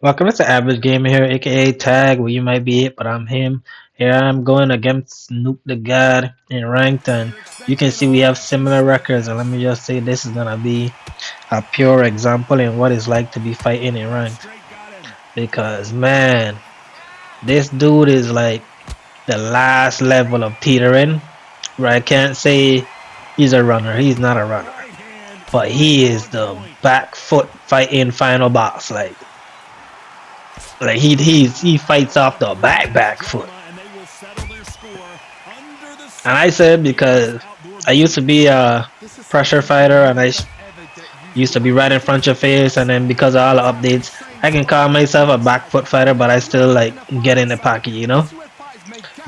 Welcome to TheAverageGamer here, aka Tag, where you might be it, but I'm him. Here I'm going against Snoop the God in ranked, and you can see we have similar records. And let me just say, this is gonna be a pure example in what it's like to be fighting in ranked. Because man, this dude is like the last level of teetering, where I can't say he's a runner. He's not a runner, but he is the back foot fighting final boss. Like he fights off the back foot. And I said because I used to be a pressure fighter and I used to be right in front of your face, and then because of all the updates I can call myself a back foot fighter, but I still like get in the pocket.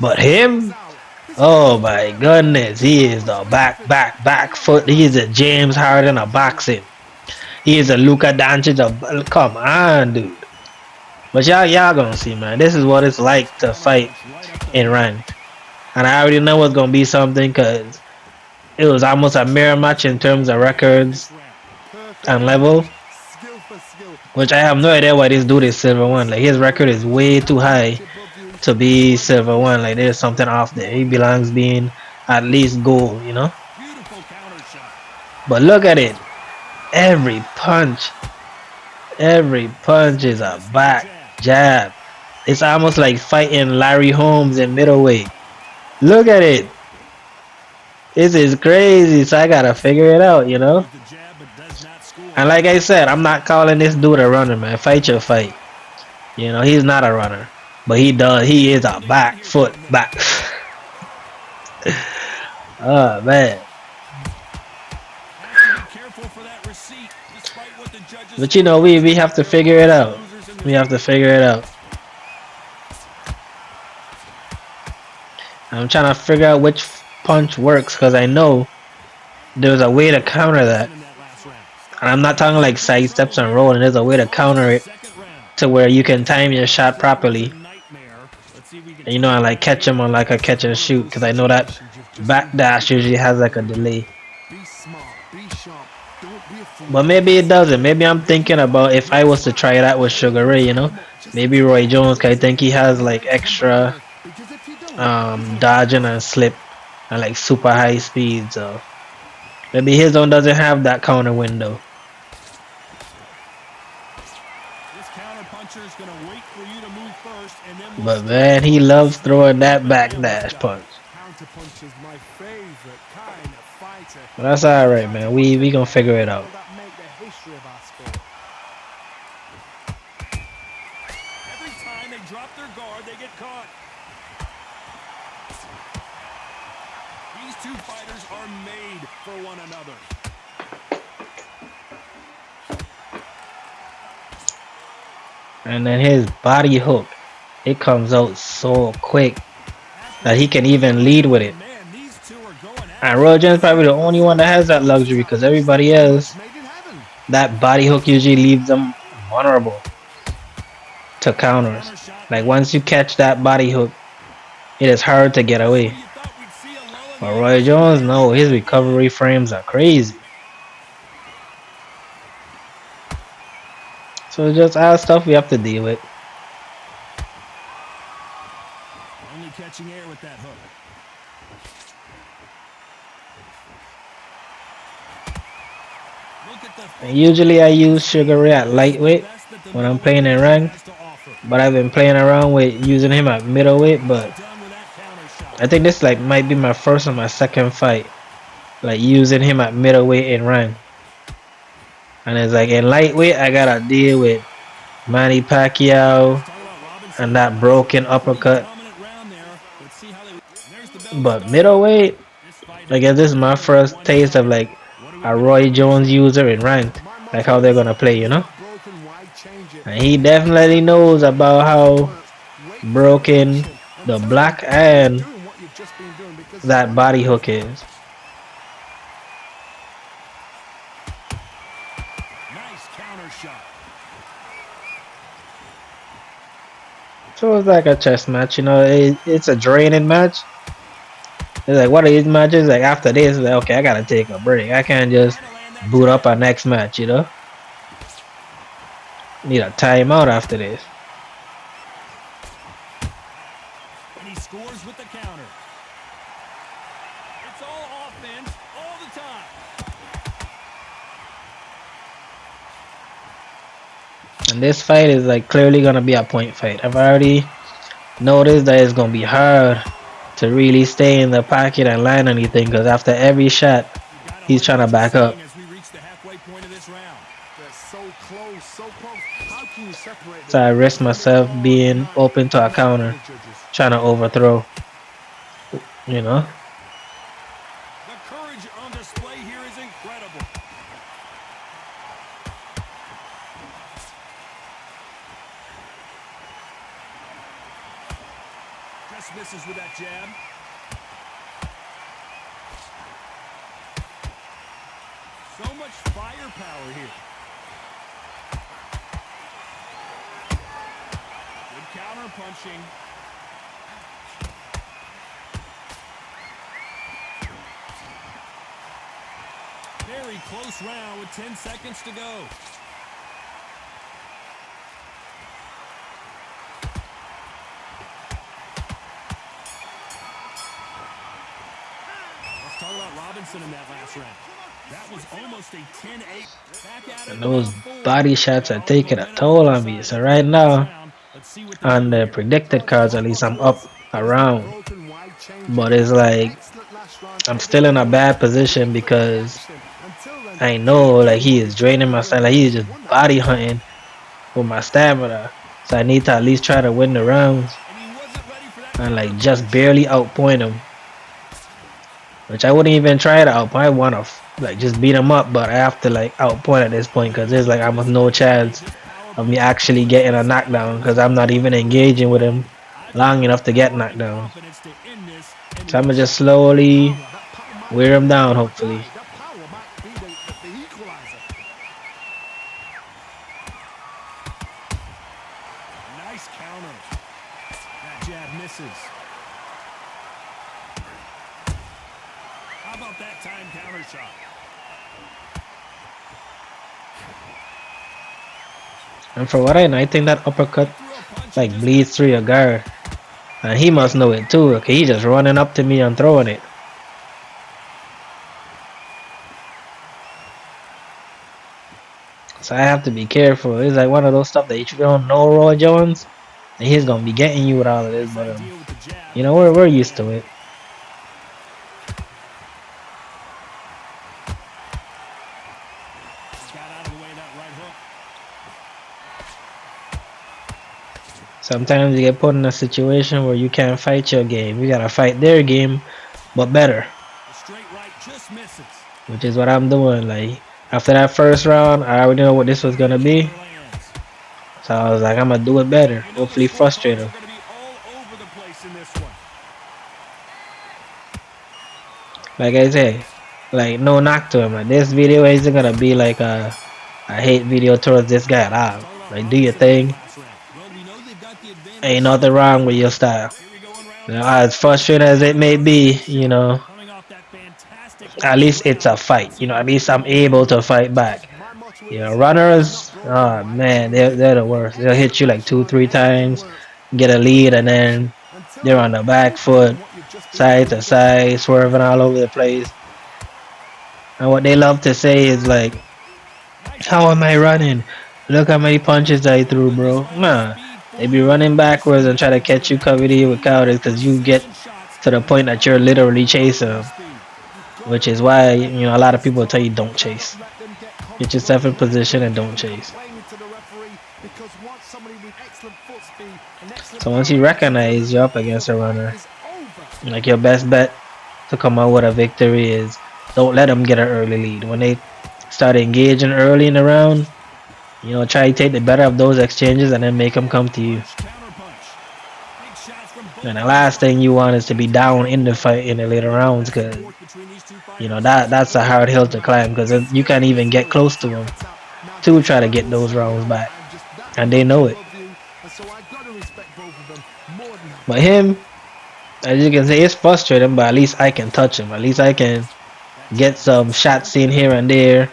But him, oh my goodness, he is the back foot. He is a James Harden of boxing. He is a Luka Doncic of, come on dude. But y'all gonna see, man. This is what it's like to fight in ranked. And I already know it's gonna be something because it was almost a mirror match in terms of records and level. Which I have no idea why this dude is silver one. Like his record is way too high to be silver one. Like there's something off there. He belongs being at least gold. But look at it. Every punch is a back jab. It's almost like fighting Larry Holmes in middleweight. Look at it. This is crazy, so I gotta figure it out. And like I said, I'm not calling this dude a runner, man. Fight your fight. He's not a runner. But he is a back foot back. Oh man. But we have to figure it out. We have to figure it out. I'm trying to figure out which punch works because I know there's a way to counter that. And I'm not talking like side steps and rolling. There's a way to counter it to where you can time your shot properly. And I like catch him on like a catch and shoot, because I know that backdash usually has like a delay. But maybe it doesn't. Maybe I'm thinking about if I was to try that with Sugar Ray, maybe Roy Jones, cause I think he has like extra dodging and slip and like super high speed, so maybe his own doesn't have that counter window. But man, he loves throwing that backdash punch. But that's alright, man. We gonna figure it out. These two fighters are made for one another. And then his body hook, it comes out so quick that he can even lead with it. And Roy Jones probably the only one that has that luxury, because everybody else, that body hook usually leaves them vulnerable to counters. Like once you catch that body hook, it is hard to get away. But Roy Jones, no, his recovery frames are crazy. So it's just our stuff we have to deal with. Only catching air with that hook. And usually I use Sugar Ray at lightweight when I'm playing in ranked, but I've been playing around with using him at middleweight. But I think this like might be my first or my second fight, like using him at middleweight in ranked. And it's like in lightweight I gotta deal with Manny Pacquiao and that broken uppercut. But middleweight, I guess this is my first taste of like a Roy Jones user in ranked, like how they're gonna play, And he definitely knows about how broken the black and that body hook is. So it's like a chess match, it's a draining match. It's like, what are these matches? Like after this, like, okay, I gotta take a break. I can't just boot up our next match, Need a timeout after this. And he scores with the counter. It's all offense all the time. And this fight is like clearly gonna be a point fight. I've already noticed that it's gonna be hard to really stay in the pocket and land anything because after every shot, he's trying to back up. As we reach the halfway point of this round. They're so close, so close. How can you separate So them? I risk It's gonna be a myself hard being night open to a for some of counter, the judges. trying to overthrow. You know? The courage on display here is incredible. Just misses with that jab. So much firepower here. Good counter punching. Very close round with 10 seconds to go. Let's talk about Robinson in that last round. That was almost a 10-8. Back at it. And those body shots are taking a toll on me. So right now, on the predicted cards, at least I'm up around. But it's like I'm still in a bad position because I know like he is draining my stamina. Like he is just body hunting with my stamina. So I need to at least try to win the rounds and like just barely outpoint him. Which I wouldn't even try to outpoint. I want to like just beat him up, but I have to like outpoint at this point because there's like almost no chance of me actually getting a knockdown because I'm not even engaging with him long enough to get knocked down. So I'm gonna just slowly wear him down, hopefully. Nice counter. That jab misses. How about that time counter shot? And for what I know, I think that uppercut like bleeds through your guard. And he must know it too. Okay, he's just running up to me and throwing it. So I have to be careful. It's like one of those stuff that you don't know Roy Jones, and he's gonna be getting you with all of this. But you know we're used to it. Sometimes you get put in a situation where you can't fight your game. You gotta fight their game, but better. Which is what I'm doing. Like after that first round, I already know what this was gonna be. So I was like, I'm gonna do it better. Hopefully frustrate him. Like I say, like no knock to him. Like this video isn't gonna be like a hate video towards this guy at all. Like do your thing. Ain't nothing wrong with your style. You know, as frustrating as it may be, you know, at least it's a fight. You know, at least I'm able to fight back. You know, runners, oh man, they're the worst. They'll hit you like 2-3 times, get a lead, and then they're on the back foot, side to side, swerving all over the place. And what they love to say is like, how am I running? Look how many punches I threw, bro. Nah, they be running backwards and try to catch you covered with counters because you get to the point that you're literally chasing them. Which is why, you know, a lot of people tell you don't chase. Get yourself in position and don't chase. So once you recognize you're up against a runner, like your best bet to come out with a victory is don't let them get an early lead. When they start engaging early in the round, you know, try to take the better of those exchanges and then make them come to you. And the last thing you want is to be down in the fight in the later rounds, because you know that's a hard hill to climb, because you can't even get close to them to try to get those rounds back, and they know it. But him, as you can see, it's frustrating, but at least I can touch him. At least I can get some shots in here and there.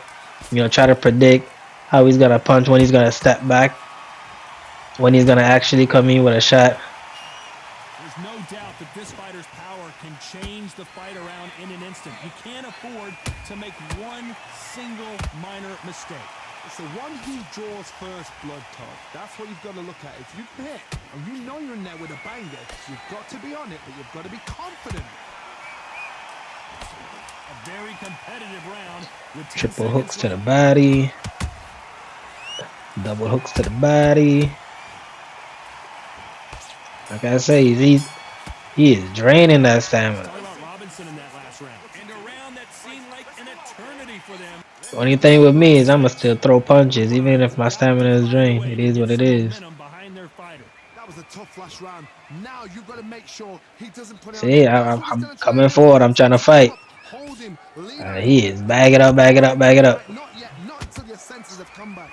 You know, try to predict how he's gonna punch, when he's gonna step back. when he's gonna actually come in with a shot. There's no doubt that this fighter's power can change the fight around in an instant. You can't afford to make one single minor mistake. It's the one who draws first blood, Todd. That's what you've got to look at. If you hit and you know you're in there with a banger, you've got to be on it, but you've got to be confident. A very competitive round with 10 Triple seconds hooks to the left. body. Double hooks to the body. Like I say, he is draining that stamina. Talk about Robinson in that last round. And a round that seemed like an eternity for them. The only thing with me is I'ma still throw punches, even if my stamina is drained. It is what it is. Behind their fighter. That was a tough last round. Now you've got to make sure he doesn't put it on. See, That's what he's I'm going to try coming and do. forward. I'm trying to fight. Hold him, lean on He him. is bag it up, bag it up, bag it up. Not yet, not until your senses have come back.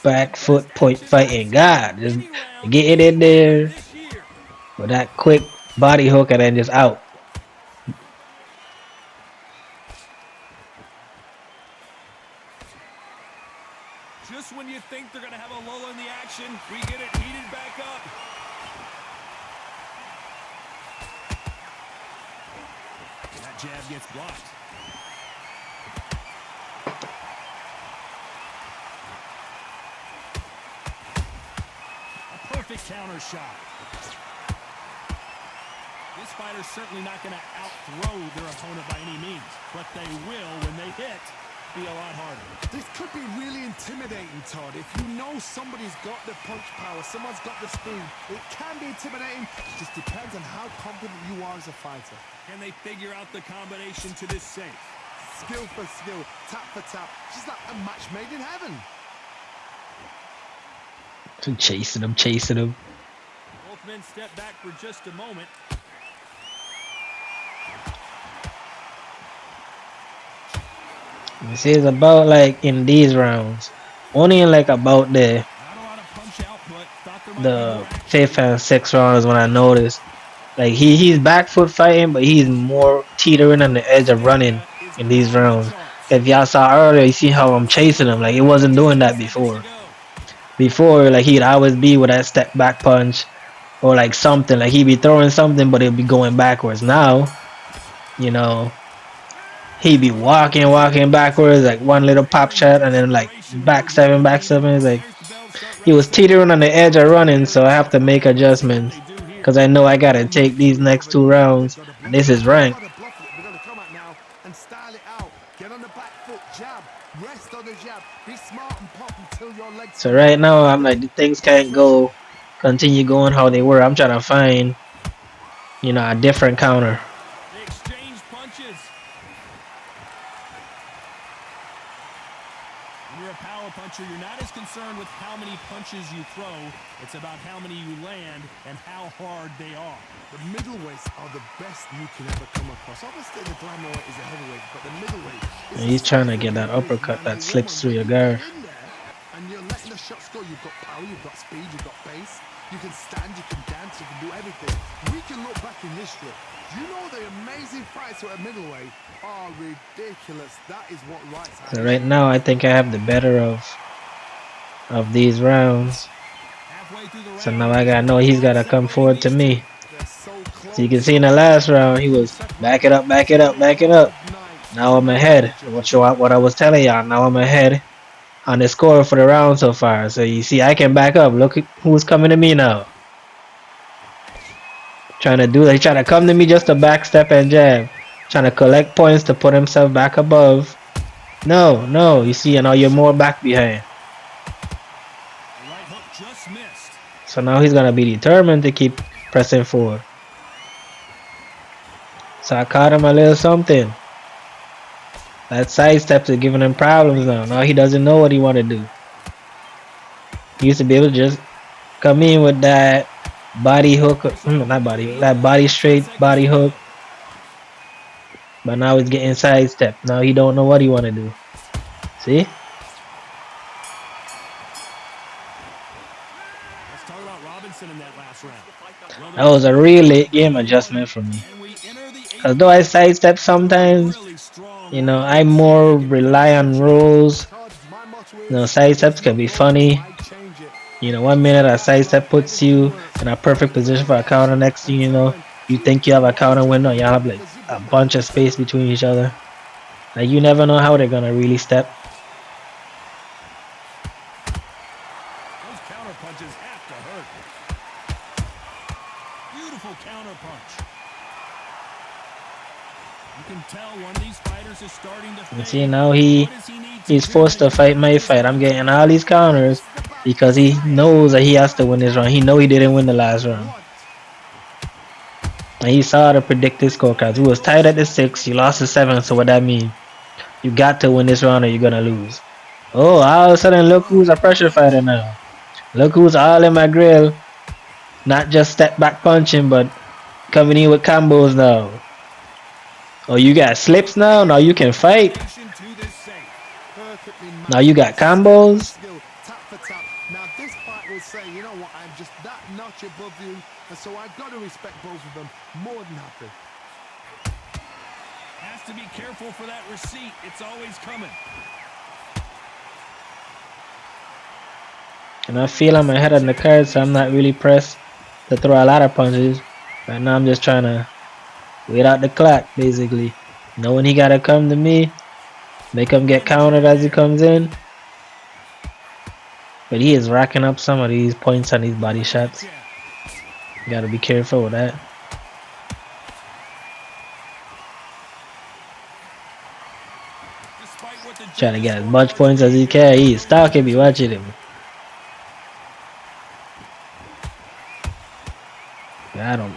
Back foot point fighting. God, just get it in there with that quick body hook and then just out. Just when you think they're going to have a lull in the action, we get it heated back up. That jab gets blocked. A perfect counter shot. This fighter's certainly not going to outthrow their opponent by any means, but they will, when they hit, be a lot harder. This could be really intimidating, Todd. If you know somebody's got the punch power, someone's got the speed, it can be intimidating. It just depends on how confident you are as a fighter. Can they figure out the combination to this safe? Skill for skill, tap for tap. Just like a match made in heaven. Chasing him, chasing him. Both men step back for just a moment. You see, it's about like in these rounds, only in like about Not a lot of punch output. Thought there might be more the action. fifth and sixth round is when I noticed like he's back foot fighting, but he's more teetering on the edge of running in these rounds. If y'all saw earlier, you see how I'm chasing him. Like he wasn't doing that before. Before, like he'd always be with that step back punch or like something. Like he'd be throwing something, but it'd be going backwards. Now, you know, he'd be walking backwards, like one little pop shot, and then like back seven. It's like he was teetering on the edge of running, so I have to make adjustments because I know I gotta take these next two rounds, and this is ranked. They're going to come out now and style it out. Get on the back foot, jab, rest on the jab. Be smart and pop until your legs. So right now I'm like things can't continue going how they were. I'm trying to find, you know, a different counter. They exchange punches. When you're a power puncher, you're not as concerned with how many punches you throw. It's about how many you land and how hard they are. The middleweights are the best you can ever come across. Obviously, the glamour is a heavyweight, but the middleweight. And he's trying to get that uppercut that slips through your guard. And you're letting the shots go. You've got power, you've got speed, you've got pace. You can stand, you can dance, you can do everything. We can look back in history. You know the amazing fights at middleweight are ridiculous. That is what rights are. So right now I think I have the better of these rounds. So now I gotta know he's gotta come forward to me. So you can see in the last round he was back it up, back it up, back it up. Now I'm ahead. What I was telling y'all, now I'm ahead on the score for the round so far. So you see I can back up. Look who's coming to me now. They try to come to me just to backstep and jab. Trying to collect points to put himself back above. No, you see, and now you're more back behind. Right hook just missed. So now he's gonna be determined to keep pressing forward. So I caught him a little something. That sidestep is giving him problems now. Now he doesn't know what he want to do. He used to be able to just come in with that body hook, that body straight body hook. But now he's getting sidestep. Now he don't know what he want to do. See? Let's talk about Robinson in that last round. That was a real late game adjustment for me. Because though I sidestep sometimes, you know, I more rely on rolls You know, side steps can be funny. You know, 1 minute a side step puts you in a perfect position for a counter. Next thing you know, you think you have a counter window, you have like a bunch of space between each other. Like you never know how they're gonna really step. Those counter punches have to hurt. Beautiful counter punch. You can tell one of these fighters is starting to You fade. see now What does he need to he's do forced to to fight my fight. I'm getting all these counters because he knows that he has to win this round. He know he didn't win the last round. And he saw the predicted scorecards. He was tied at the 6, you lost the 7, so what that mean? You got to win this round or you're gonna lose. Oh, all of a sudden look who's a pressure fighter now. Look who's all in my grill. Not just step back punching, but coming in with combos now. Oh, you got slips now? Now you can fight. Now you got combos. Tap for tap. Now this fight will say, you know what, I'm just that notch above you, and so I've got to respect both of them more than happy. Has to be careful for that receipt. It's always coming. And I feel I'm ahead on the card, so I'm not really pressed to throw a lot of punches. Right now I'm just trying to wait out the clock, basically. Knowing he gotta come to me, make him get countered as he comes in. But he is racking up some of these points on these body shots. You gotta be careful with that. Trying to get as much points as he can. He's stalking me, watching him. Got him.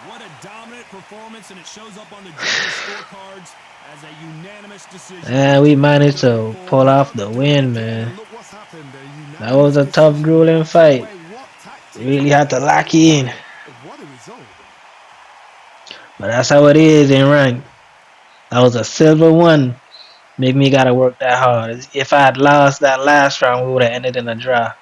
What a dominant performance, and it shows up on the judges' scorecards as a unanimous decision. And we managed to pull off the win, man. That was a tough, grueling fight. We really had to lock in. But that's how it is in rank. That was a silver one. Make me gotta work that hard. If I had lost that last round, we would have ended in a draw.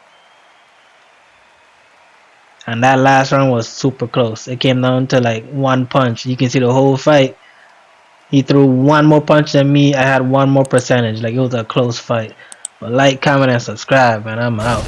And that last round was super close. It came down to like one punch. You can see the whole fight. He threw one more punch than me. I had one more percentage. Like it was a close fight. But like, comment, and subscribe, and I'm out.